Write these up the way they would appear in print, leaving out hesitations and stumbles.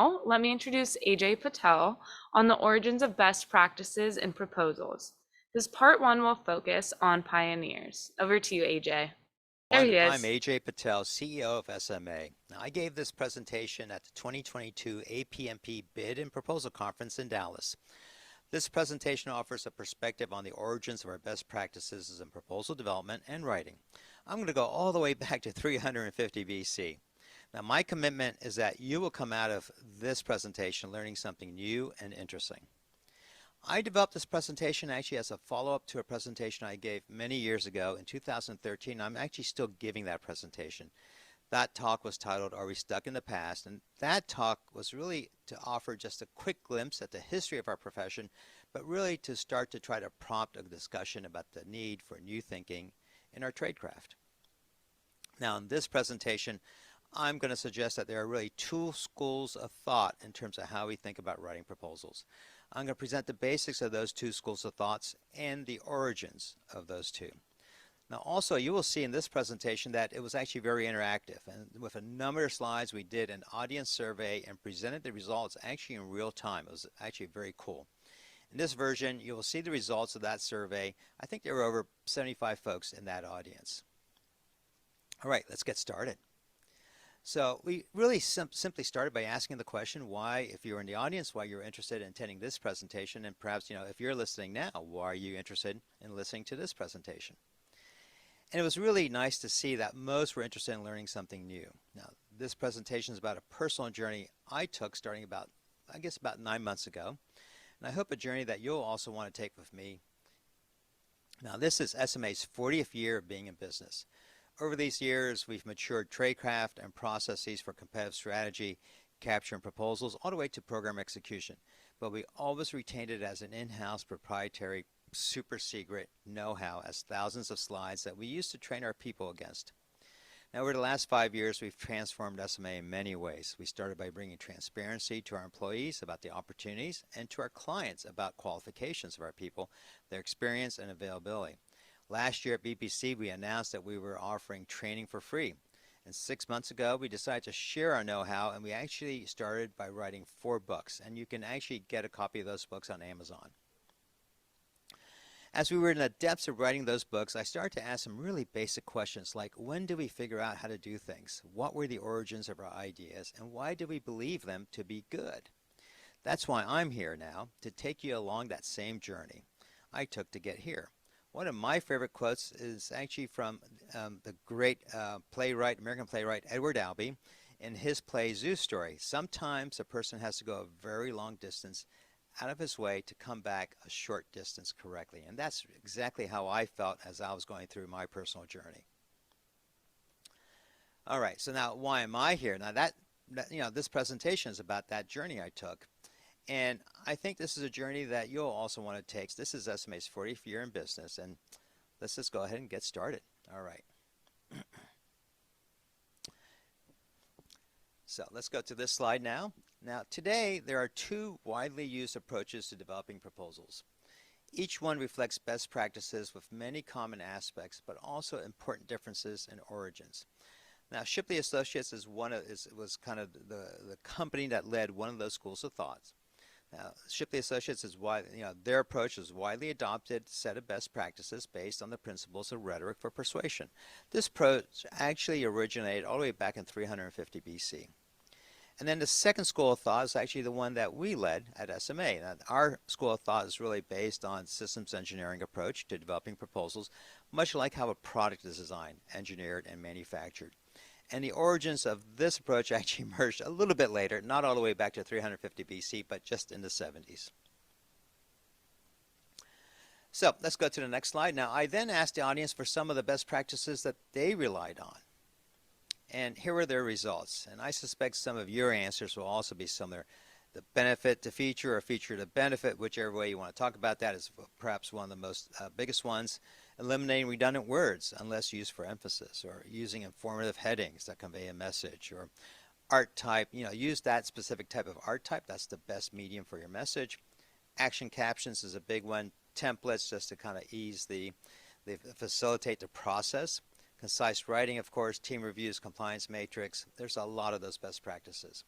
Now, let me introduce Ajay Patel on the origins of best practices in proposals. This part one will focus on pioneers. Over to you, Ajay. There he I'm is. Ajay Patel, CEO of SMA. Now, I gave this presentation at the 2022 APMP Bid and Proposal Conference in Dallas. This presentation offers a perspective on the origins of our best practices in proposal development and writing. I'm going to go all the way back to 350 BC. Now, my commitment is that you will come out of this presentation learning something new and interesting. I developed this presentation actually as a follow-up to a presentation I gave many years ago in 2013. I'm actually still giving that presentation. That talk was titled, Are We Stuck in the Past? And that talk was really to offer just a quick glimpse at the history of our profession, but really to start to try to prompt a discussion about the need for new thinking in our tradecraft. Now, in this presentation, I'm going to suggest that there are really two schools of thought in terms of how we think about writing proposals. I'm going to present the basics of those two schools of thoughts and the origins of those two. Now also, you will see in this presentation that it was actually very interactive, and with a number of slides we did an audience survey and presented the results actually in real time. It was actually very cool. In this version, you will see the results of that survey. I think there were over 75 folks in that audience. All right, let's get started. So we really simply started by asking the question why, if you're in the audience, why you're interested in attending this presentation, and perhaps, if you're listening now, why are you interested in listening to this presentation? And it was really nice to see that most were interested in learning something new. Now, this presentation is about a personal journey I took starting about 9 months ago, and I hope a journey that you'll also want to take with me. Now, this is SMA's 40th year of being in business. Over these years, we've matured tradecraft and processes for competitive strategy, capture and proposals, all the way to program execution. But we always retained it as an in-house proprietary, super secret know-how as thousands of slides that we use to train our people against. Now, over the last 5 years, we've transformed SMA in many ways. We started by bringing transparency to our employees about the opportunities and to our clients about qualifications of our people, their experience and availability. Last year at BPC, we announced that we were offering training for free. And 6 months ago, we decided to share our know-how, and we actually started by writing 4 books. And you can actually get a copy of those books on Amazon. As we were in the depths of writing those books, I started to ask some really basic questions like, when did we figure out how to do things? What were the origins of our ideas? And why did we believe them to be good? That's why I'm here now, to take you along that same journey I took to get here. One of my favorite quotes is actually from the great American playwright Edward Albee in his play Zoo Story. Sometimes a person has to go a very long distance out of his way to come back a short distance correctly. And that's exactly how I felt as I was going through my personal journey. All right, so now why am I here? Now this presentation is about that journey I took. And I think this is a journey that you'll also want to take. This is SMA's 40th year in business, and let's just go ahead and get started. All right. So let's go to this slide now. Now, today, there are 2 widely used approaches to developing proposals. Each one reflects best practices with many common aspects, but also important differences and origins. Now, Shipley Associates was kind of the company that led one of those schools of thought. Now, Shipley Associates is their approach is widely adopted set of best practices based on the principles of rhetoric for persuasion. This approach actually originated all the way back in 350 BC. And then the second school of thought is actually the one that we led at SMA. Now, our school of thought is really based on systems engineering approach to developing proposals, much like how a product is designed, engineered, and manufactured. And the origins of this approach actually emerged a little bit later, not all the way back to 350 BC, but just in the 70s. So let's go to the next slide. Now, I then asked the audience for some of the best practices that they relied on. And here are their results. And I suspect some of your answers will also be similar. The benefit to feature or feature to benefit, whichever way you want to talk about that, is perhaps one of the most biggest ones. Eliminating redundant words unless used for emphasis, or using informative headings that convey a message, or art type, use that specific type of art type. That's the best medium for your message. Action captions is a big one. Templates, just to kind of facilitate the process. Concise writing, of course, team reviews, compliance matrix. There's a lot of those best practices.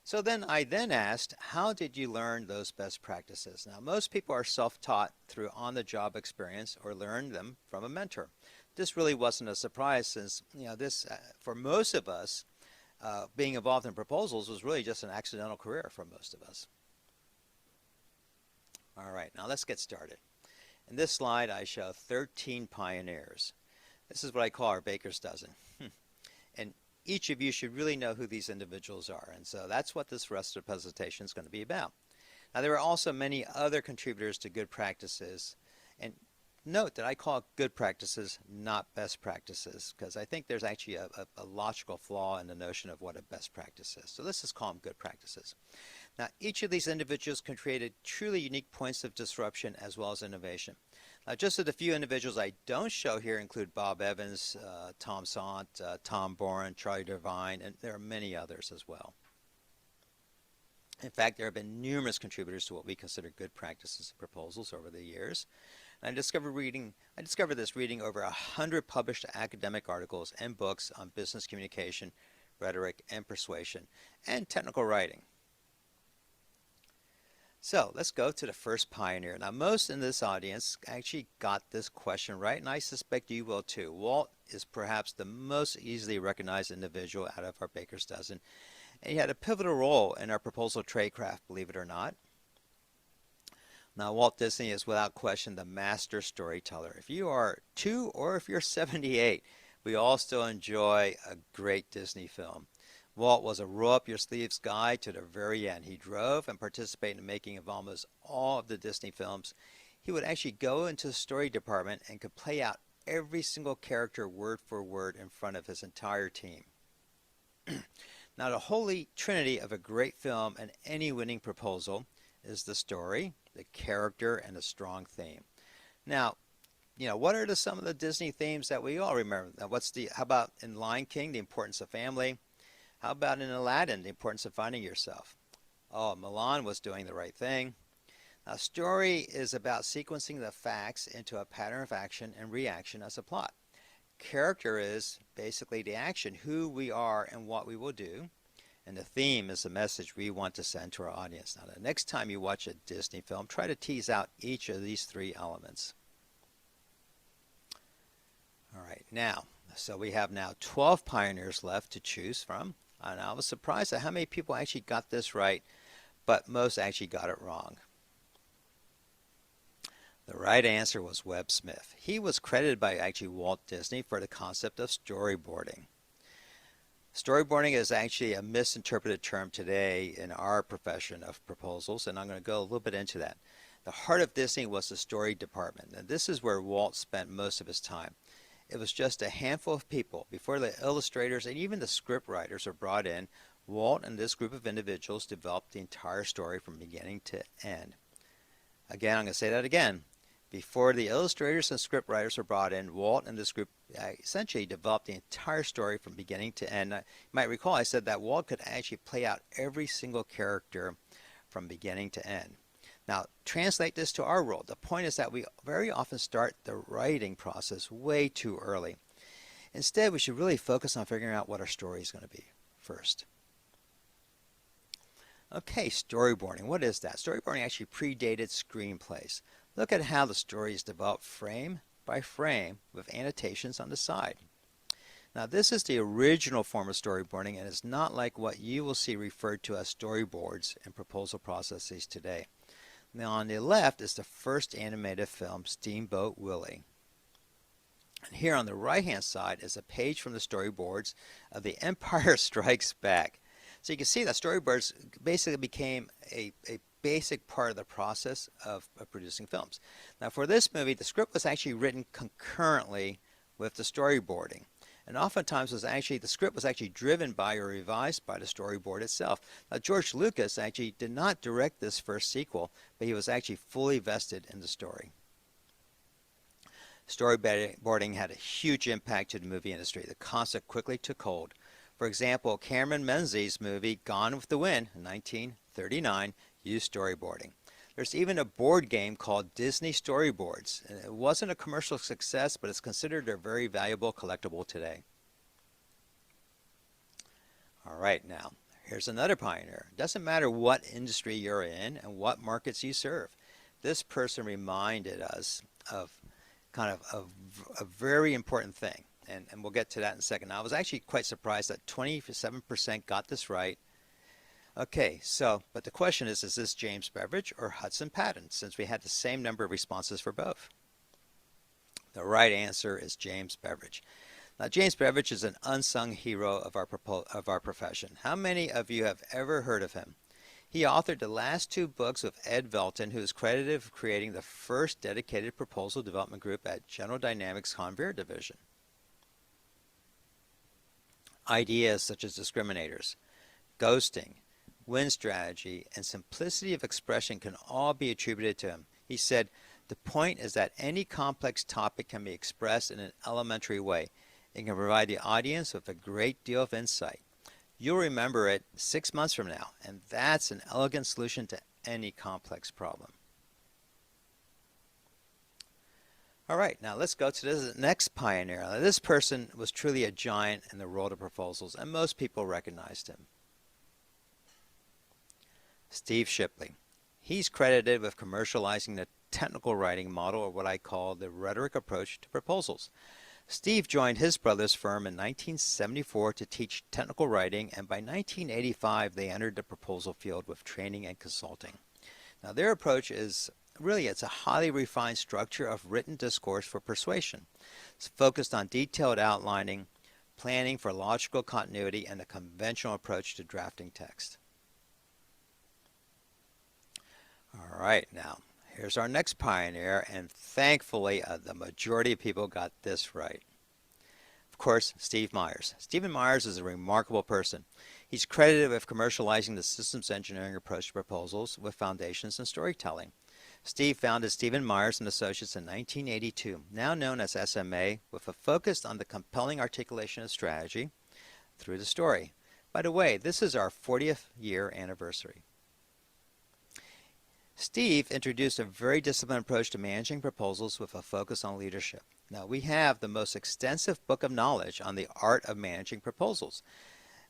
So then I asked, how did you learn those best practices? Now, most people are self-taught through on-the-job experience or learn them from a mentor. This really wasn't a surprise since, for most of us, being involved in proposals was really just an accidental career for most of us. All right, now let's get started. In this slide, I show 13 pioneers. This is what I call our baker's dozen. And each of you should really know who these individuals are. And so that's what this rest of the presentation is going to be about. Now, there are also many other contributors to good practices. And note that I call good practices, not best practices, because I think there's actually a logical flaw in the notion of what a best practice is. So let's just call them good practices. Now, each of these individuals can create truly unique points of disruption as well as innovation. Now, just the few individuals I don't show here include Bob Evans, Tom Sant, Tom Boren, Charlie Devine, and there are many others as well. In fact, there have been numerous contributors to what we consider good practices and proposals over the years. And I discovered this reading over 100 published academic articles and books on business communication, rhetoric, and persuasion, and technical writing. So let's go to the first pioneer. Now, most in this audience actually got this question right, and I suspect you will too. Walt is perhaps the most easily recognized individual out of our baker's dozen, and he had a pivotal role in our proposal tradecraft, believe it or not. Now, Walt Disney is without question the master storyteller. If you are 2 or if you're 78, we all still enjoy a great Disney film. Walt was a roll-up-your-sleeves guy to the very end. He drove and participated in the making of almost all of the Disney films. He would actually go into the story department and could play out every single character word for word in front of his entire team. Now, the holy trinity of a great film and any winning proposal is the story, the character, and a strong theme. Now, what are some of the Disney themes that we all remember? Now, how about in Lion King, the importance of family? How about in Aladdin, the importance of finding yourself? Oh, Milan was doing the right thing. Now, story is about sequencing the facts into a pattern of action and reaction as a plot. Character is basically the action, who we are and what we will do. And the theme is the message we want to send to our audience. Now, the next time you watch a Disney film, try to tease out each of these 3 elements. All right, so we have now 12 pioneers left to choose from. And I was surprised at how many people actually got this right, but most actually got it wrong. The right answer was Webb Smith. He was credited by actually Walt Disney for the concept of storyboarding. Storyboarding is actually a misinterpreted term today in our profession of proposals, and I'm going to go a little bit into that. The heart of Disney was the story department, and this is where Walt spent most of his time. It was just a handful of people. Before the illustrators and even the script writers were brought in, Walt and this group of individuals developed the entire story from beginning to end. Again, I'm going to say that again. Before the illustrators and script writers were brought in, Walt and this group essentially developed the entire story from beginning to end. You might recall I said that Walt could actually play out every single character from beginning to end. Now, translate this to our world. The point is that we very often start the writing process way too early. Instead, we should really focus on figuring out what our story is going to be first. Okay, storyboarding. What is that? Storyboarding actually predated screenplays. Look at how the story is developed frame by frame with annotations on the side. Now, this is the original form of storyboarding, and it's not like what you will see referred to as storyboards in proposal processes today. Now, on the left is the first animated film, Steamboat Willie. And here on the right-hand side is a page from the storyboards of The Empire Strikes Back. So you can see that storyboards basically became a basic part of the process of producing films. Now, for this movie, the script was actually written concurrently with the storyboarding. And oftentimes the script was actually driven by or revised by the storyboard itself. Now, George Lucas actually did not direct this first sequel, but he was actually fully vested in the story. Storyboarding had a huge impact to the movie industry. The concept quickly took hold. For example, Cameron Menzies' movie Gone with the Wind in 1939 used storyboarding. There's even a board game called Disney Storyboards. It wasn't a commercial success, but it's considered a very valuable collectible today. All right, now, Here's another pioneer. It doesn't matter what industry you're in and what markets you serve. This person reminded us of kind of a very important thing, and we'll get to that in a second. Now, I was actually quite surprised that 27% got this right. Okay, so, but the question is this James Beveridge or Hudson Patton, since we had the same number of responses for both? The right answer is James Beveridge. Now, James Beveridge is an unsung hero of our profession. How many of you have ever heard of him? He authored the last two books with Ed Velton, who is credited for creating the first dedicated proposal development group at General Dynamics Conveyor Division. Ideas such as discriminators, ghosting, win strategy, and simplicity of expression can all be attributed to him. He said, "The point is that any complex topic can be expressed in an elementary way. It can provide the audience with a great deal of insight. You'll remember it 6 months from now, and that's an elegant solution to any complex problem." All right, now let's go to the next pioneer. Now, this person was truly a giant in the world of proposals, and most people recognized him. Steve Shipley. He's credited with commercializing the technical writing model, or what I call the rhetoric approach to proposals. Steve joined his brother's firm in 1974 to teach technical writing, and by 1985 they entered the proposal field with training and consulting. Now, their approach is it's a highly refined structure of written discourse for persuasion. It's focused on detailed outlining, planning for logical continuity, and a conventional approach to drafting text. All right, now here's our next pioneer, and thankfully the majority of people got this right. Of course, Steve Myers. Stephen Myers is a remarkable person. He's credited with commercializing the systems engineering approach to proposals with foundations in storytelling. Steve founded Stephen Myers and Associates in 1982, now known as SMA, with a focus on the compelling articulation of strategy through the story. By the way, this is our 40th year anniversary. Steve introduced a very disciplined approach to managing proposals with a focus on leadership. Now, we have the most extensive book of knowledge on the art of managing proposals.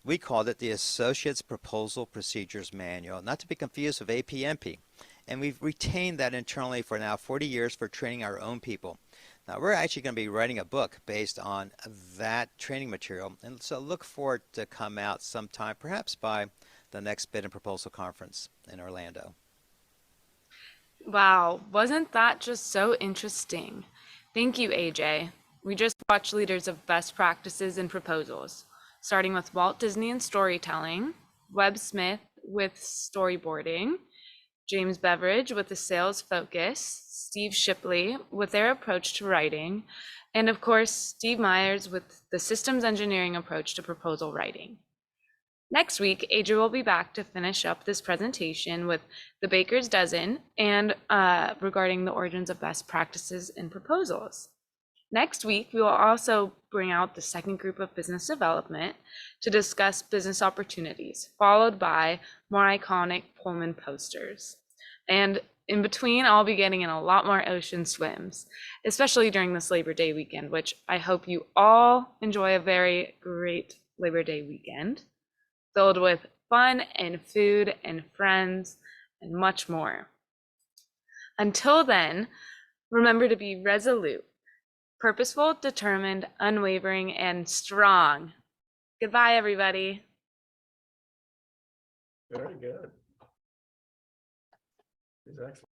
We called it the Associates Proposal Procedures Manual, not to be confused with APMP. And we've retained that internally for now 40 years for training our own people. Now, we're actually going to be writing a book based on that training material, and so look for it to come out sometime, perhaps by the next Bid and Proposal Conference in Orlando. Wow, wasn't that just so interesting? Thank you, AJ. We just watched leaders of best practices in proposals, starting with Walt Disney in storytelling, Webb Smith with storyboarding, James Beveridge with the sales focus, Steve Shipley with their approach to writing, and of course, Steve Myers with the systems engineering approach to proposal writing. Next week, AJ will be back to finish up this presentation with the Baker's Dozen and regarding the origins of best practices in proposals. Next week, we will also bring out the second group of business development to discuss business opportunities, followed by more iconic Pullman posters. And in between, I'll be getting in a lot more ocean swims, especially during this Labor Day weekend, which I hope you all enjoy a very great Labor Day weekend, filled with fun and food and friends and much more. Until then, remember to be resolute, purposeful, determined, unwavering, and strong. Goodbye, everybody. Very good. He's excellent.